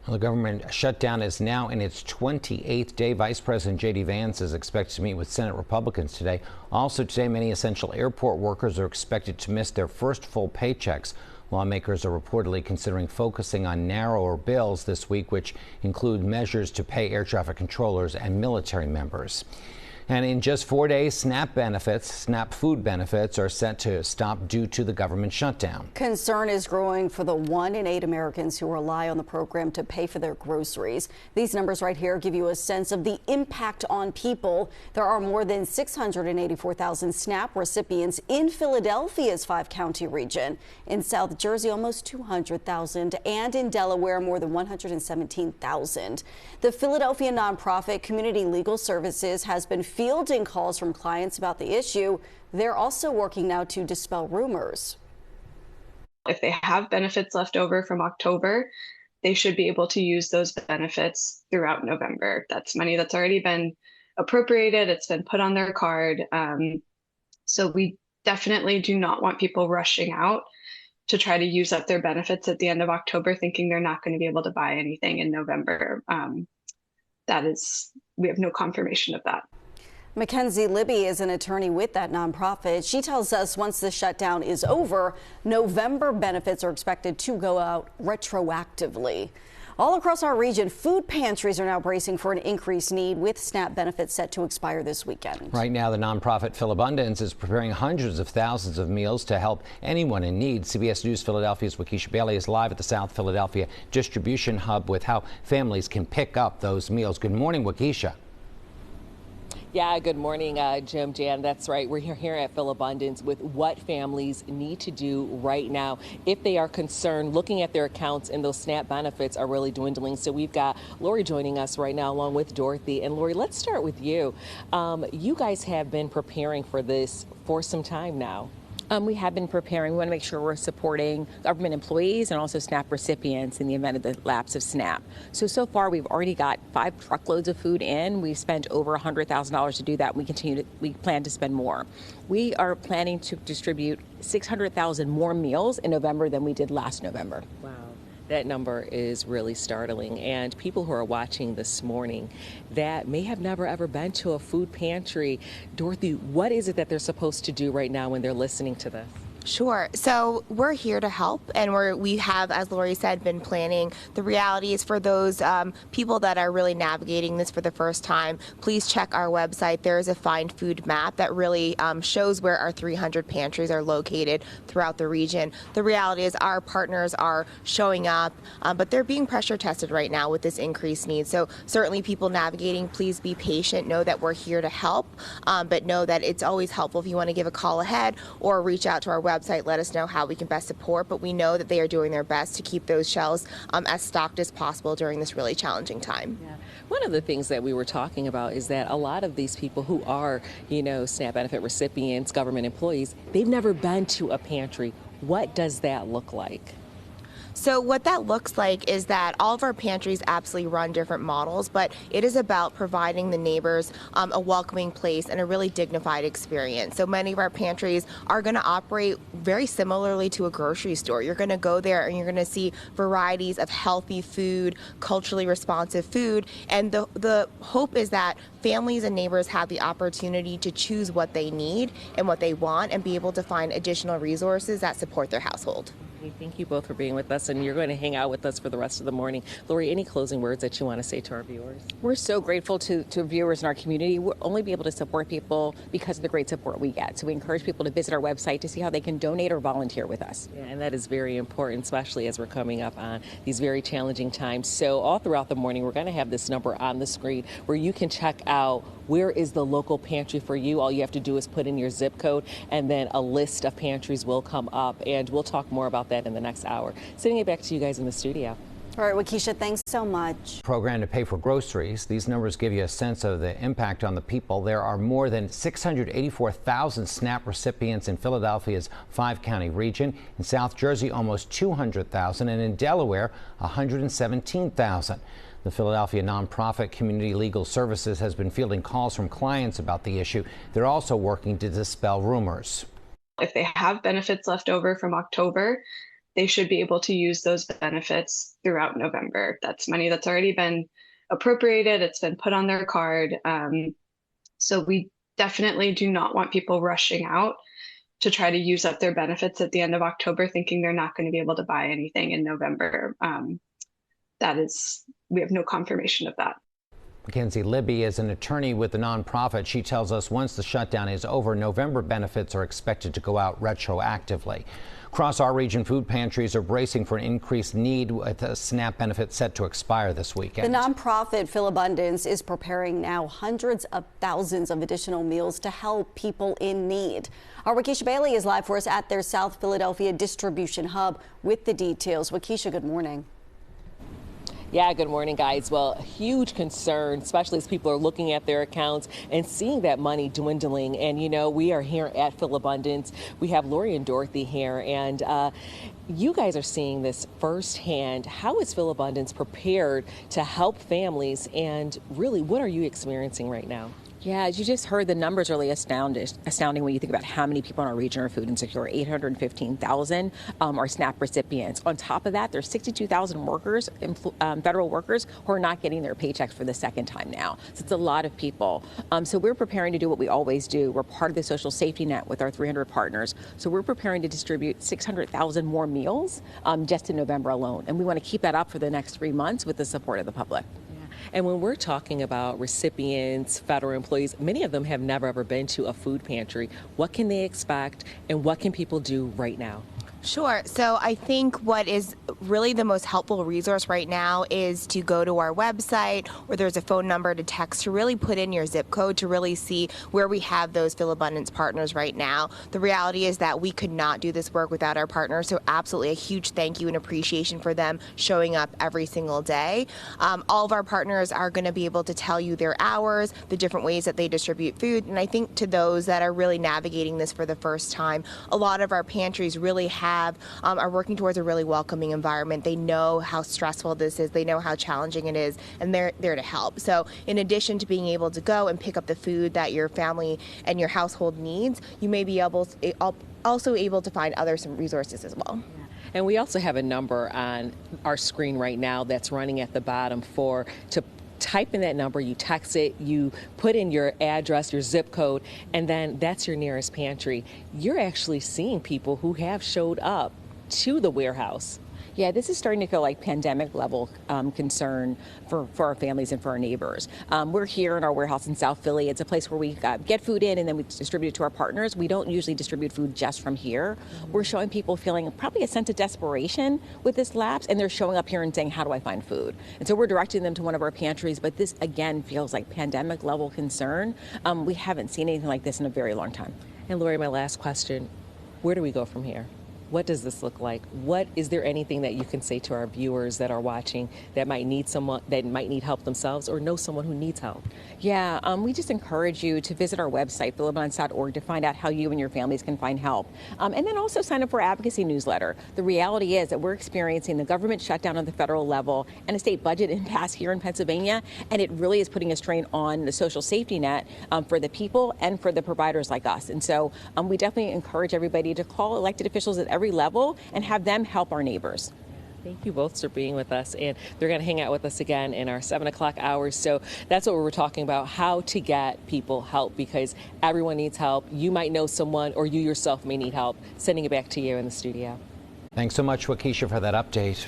Well, the government shutdown is now in its 28th day. Vice President J.D. Vance is expected to meet with Senate Republicans today. Also today, many essential airport workers are expected to miss their first full paychecks. Lawmakers are reportedly considering focusing on narrower bills this week, which include measures to pay air traffic controllers and military members. And in just 4 days, SNAP food benefits are set to stop due to the government shutdown. Concern is growing for the 1 in 8 Americans who rely on the program to pay for their groceries. These numbers right here give you a sense of the impact on people. There are more than 684,000 SNAP recipients in Philadelphia's 5-county region. In South Jersey, almost 200,000, and in Delaware, more than 117,000. The Philadelphia nonprofit Community Legal Services has been fielding calls from clients about the issue. They're also working now to dispel rumors. If they have benefits left over from October, they should be able to use those benefits throughout November. That's money that's already been appropriated. It's been put on their card. So we definitely do not want people rushing out to try to use up their benefits at the end of October, thinking they're not going to be able to buy anything in November. We have no confirmation of that. Mackenzie Libby is an attorney with that nonprofit. She tells us once the shutdown is over, November benefits are expected to go out retroactively. All across our region, food pantries are now bracing for an increased need, with SNAP benefits set to expire this weekend. Right now, the nonprofit Philabundance is preparing hundreds of thousands of meals to help anyone in need. CBS News Philadelphia's Wakisha Bailey is live at the South Philadelphia Distribution Hub with how families can pick up those meals. Good morning, Wakisha. Yeah, good morning, Jim, Jan. That's right. We're here at Philabundance with what families need to do right now if they are concerned, looking at their accounts, and those SNAP benefits are really dwindling. So we've got Loree joining us right now along with Dorothy. And Loree, let's start with you. You guys have been preparing for this for some time now. We have been preparing. We want to make sure we're supporting government employees and also SNAP recipients in the event of the lapse of SNAP. So far, we've already got 5 truckloads of food in. We've spent over $100,000 to do that. We plan to spend more. We are planning to distribute 600,000 more meals in November than we did last November. Wow. That number is really startling. And people who are watching this morning that may have never ever been to a food pantry, Dorothy, what is it that they're supposed to do right now when they're listening to this? Sure. So we're here to help, and we have, as Loree said, been planning. The reality is for those people that are really navigating this for the first time, please check our website. There is a Find Food map that really shows where our 300 pantries are located throughout the region. The reality is our partners are showing up, but they're being pressure tested right now with this increased need. So certainly people navigating, please be patient. Know that we're here to help, but know that it's always helpful if you want to give a call ahead or reach out to our website. Let us know how we can best support, but we know that they are doing their best to keep those shelves as stocked as possible during this really challenging time. Yeah. One of the things that we were talking about is that a lot of these people who are, SNAP benefit recipients, government employees, they've never been to a pantry. What does that look like? So what that looks like is that all of our pantries absolutely run different models, but it is about providing the neighbors a welcoming place and a really dignified experience. So many of our pantries are going to operate very similarly to a grocery store. You're going to go there and you're going to see varieties of healthy food, culturally responsive food, and the hope is that families and neighbors have the opportunity to choose what they need and what they want and be able to find additional resources that support their household. Thank you both for being with us, and you're going to hang out with us for the rest of the morning. Loree, any closing words that you want to say to our viewers? We're so grateful to viewers in our community. We'll only be able to support people because of the great support we get. So we encourage people to visit our website to see how they can donate or volunteer with us. Yeah, and that is very important, especially as we're coming up on these very challenging times. So all throughout the morning, we're going to have this number on the screen where you can check out where is the local pantry for you. All you have to do is put in your zip code, and then a list of pantries will come up, and we'll talk more about that in the next hour. Sending it back to you guys in the studio. All right, Wakisha, thanks so much. Program to pay for groceries. These numbers give you a sense of the impact on the people. There are more than 684,000 SNAP recipients in Philadelphia's 5-county region. In South Jersey, almost 200,000, and in Delaware, 117,000. The Philadelphia nonprofit Community Legal Services has been fielding calls from clients about the issue. They're also working to dispel rumors. If they have benefits left over from October, they should be able to use those benefits throughout November. That's money that's already been appropriated. It's been put on their card. So we definitely do not want people rushing out to try to use up their benefits at the end of October, thinking they're not going to be able to buy anything in November. We have no confirmation of that. Mackenzie Libby is an attorney with the nonprofit. She tells us once the shutdown is over, November benefits are expected to go out retroactively. Across our region, food pantries are bracing for an increased need with a SNAP benefit set to expire this weekend. The nonprofit Philabundance is preparing now hundreds of thousands of additional meals to help people in need. Our Wakisha Bailey is live for us at their South Philadelphia distribution hub with the details. Wakisha, good morning. Yeah, good morning, guys. Well, huge concern, especially as people are looking at their accounts and seeing that money dwindling. And, you know, we are here at Philabundance. We have Loree and Dorothy here, and you guys are seeing this firsthand. How is Philabundance prepared to help families, and really, what are you experiencing right now? Yeah, as you just heard, the numbers are really astounding when you think about how many people in our region are food insecure. 815,000 are SNAP recipients. On top of that, there's 62,000 workers, federal workers, who are not getting their paychecks for the second time now. So it's a lot of people. So we're preparing to do what we always do. We're part of the social safety net with our 300 partners. So we're preparing to distribute 600,000 more meals just in November alone. And we want to keep that up for the next 3 months with the support of the public. And when we're talking about recipients, federal employees, many of them have never ever been to a food pantry. What can they expect, and what can people do right now? Sure. So I think what is really the most helpful resource right now is to go to our website, or there's a phone number to text to really put in your zip code to really see where we have those Philabundance partners right now. The reality is that we could not do this work without our partners, so absolutely a huge thank you and appreciation for them showing up every single day. All of our partners are going to be able to tell you their hours, the different ways that they distribute food, and I think to those that are really navigating this for the first time, a lot of our pantries really are working towards a really welcoming environment. They know how stressful this is. They know how challenging it is, and they're there to help. So in addition to being able to go and pick up the food that your family and your household needs, you may be also able to find some resources as well. And we also have a number on our screen right now that's running at the bottom to type in that number, you text it, you put in your address, your zip code, and then that's your nearest pantry. You're actually seeing people who have showed up to the warehouse. Yeah, this is starting to feel like pandemic level concern for our families and for our neighbors. We're here in our warehouse in South Philly. It's a place where we get food in and then we distribute it to our partners. We don't usually distribute food just from here. We're showing people feeling probably a sense of desperation with this lapse, and they're showing up here and saying, how do I find food? And so we're directing them to one of our pantries, but this again feels like pandemic level concern. We haven't seen anything like this in a very long time. And Loree, my last question, where do we go from here? What does this look like? Is there anything that you can say to our viewers that are watching that might need help themselves or know someone who needs help? Yeah, we just encourage you to visit our website, philabundance.org, to find out how you and your families can find help. And then also sign up for our advocacy newsletter. The reality is that we're experiencing the government shutdown on the federal level and a state budget impasse here in Pennsylvania, and it really is putting a strain on the social safety net for the people and for the providers like us. And so we definitely encourage everybody to call elected officials at every level and have them help our neighbors. Thank you both for being with us, and they're going to hang out with us again in our 7 o'clock hours. So that's what we were talking about, how to get people help, because everyone needs help. You might know someone, or you yourself may need help. Sending it back to you in the studio. Thanks so much, Wakisha, for that update.